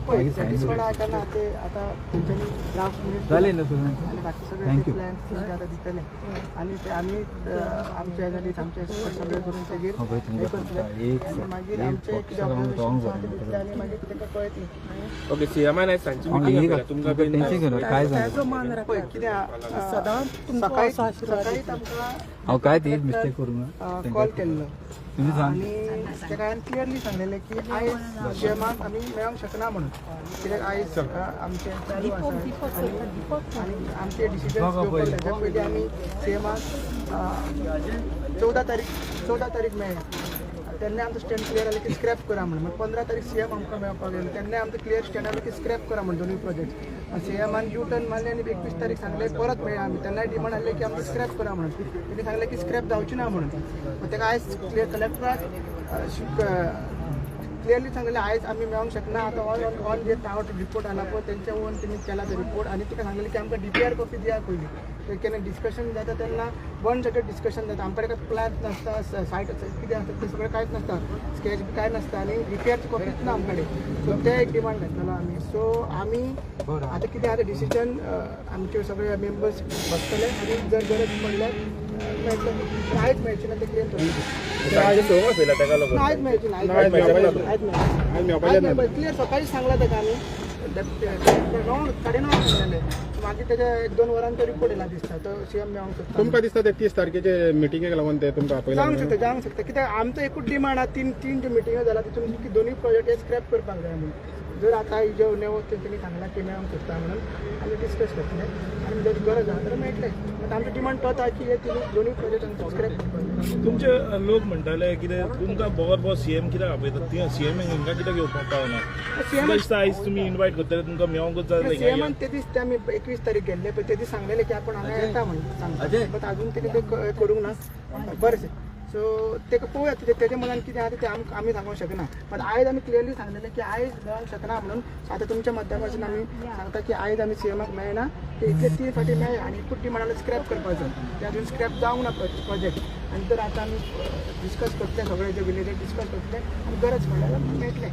पळय सॅटिस्फाईड आहे का ना ते आता त्यांच्यानी ड्राफ्ट झाले ना तुम्ही आणि बाकी सगळे Thank you. प्लॅन आता दिसतले आणि ते आम्ही आमच्या ह्याच्यात आमचे सगळे करून ते घेऊन हे करतले आणि मागीर आमचे कितें ऑब्झर्वेशन दिसले आणि मागीर तेका कळयतले ओके सीएमआय सांची मीटिंग केला तुमकां बीन टेन्शन घेऊन काय झालं पळय कितें सकाळी सकाळीच आमकां अहो काय ते मिस्टेक करू ना कॉल केल्लो तुम्ही सांग आणि तेका हांवें क्लियरली सांगलेलें की आयज जेवणाक आमी मेळोंक शकना म्हणून कित्याक आयज आमचे चालू आसा आनी आमचे डिसिजन घेवपाक तेच्या पयलीं आमी सीएमाक 14 तारीख मेळ्ळे तेन्ना आमचो स्टँड क्लियर जालो की स्क्रॅप करा म्हणून मागीर 15 तारीख सीएम आमकां मेळपाक गेलो तेन्ना आमचो क्लियर स्टँड जालो की स्क्रॅप करा म्हणून दोनूय प्रोजेक्ट सीएमान यू टर्न मारले आनी 21 तारीख सांगले परत मेळ्ळे आमी तेन्नाय डिमांड आहले की आमकां स्क्रॅप करा म्हणून तेणी सांगलें की स्क्रॅप जावची ना म्हणून मग तेका आयज क्लियर कलेक्टराक क्लियरली सांगलेलें आयज आमी मेळोंक शकना आतां ऑन जे टावट रिपोर्ट आला पळय तेंच्या ओन तेणी केला तो रिपोर्ट आनी तिका सांगलेलें की आमकां DPR कॉपी दिया पयलीं केन्ना डिस्कशन जाता तेन्ना वन सायडेड डिस्कशन जाता आमच्या कडेन प्लॅन नासता सायट कितें आसता तें सगळें कांयच नासता स्केच बी कांय नासता आनी DPRची कॉपीच ना आमचे कडेन सो ते एक डिमांड घातलेलो आमी सो आमी आतां कितें आतां डिसिजन आमचे सगळे मेंबर्स बसतले आनी जर गरज पडल्यार मेळटलें आयज मेळची ना ते क्लियर करतले आयज मेळची ना आयज क्लियर सकाळीच सांगला तेका आमी 9:30 सांगलेले मागीर तेच्या 1-2 वरांचो रिपोर्ट येयला दिसता तो सीएम मेळोंक शकता तुमकां दिसता ते 30 तारखेचे मिटिंगेक लागून ते तुमकां जावंक शकता कित्याक आमचो एकूच डिमांड आहा तीन ज्यो मिटिंगो जाला तितून की दोनूय प्रोजेक्ट स्क्रॅप करपाक जाय म्हणून जर आतां ज्यो नेवो तेंच्यांनी सांगलां की मेळोंक शकता म्हणून आमी डिस्कस करतले आनी जर गरज आहा जाल्यार मेळटले आतां आमचो डिमांड तोच आहा की हे दोनूय प्रोजेक्ट आमचे स्क्रॅप करपाक तुमचे लोक म्हणटाले कितें तुमकां बोगोत सीएम कित्याक आपयतात ती सीएम हिंगा कित्याक येवपाक पावना तुमकां दिसता आयज तुमी इनवायट करतले तुमकां मेळोंकूच जाय सीएमान ते दीस ते आमी 21 तारीख गेल्ले पळय ते दीस सांगलेले की आपण हांगा येता म्हणून सांगता बट अजून तेणी ते करूंक ना बरें सो तेका पळोवया तेच्या मनान कितें आहा तें आमी सांगूंक शकना पण आयज आमी क्लियरली सांगलेलें की आयज मेळोंक शकना म्हणून आतां तुमच्या माध्यमांतल्यान आमी सांगता की आयज आमी सीएमाक मेळना ते इतले 3 फावटी मेळ्ळे आनी एकूच डिमांड स्क्रॅप करपाचो ते अजून स्क्रॅप जावंक ना प्रोजेक्ट आनी तर आतां आमी डिस्कस करतले सगळे जे विलेजीस डिस्कस करतले आनी गरज पडल्यार मेळटले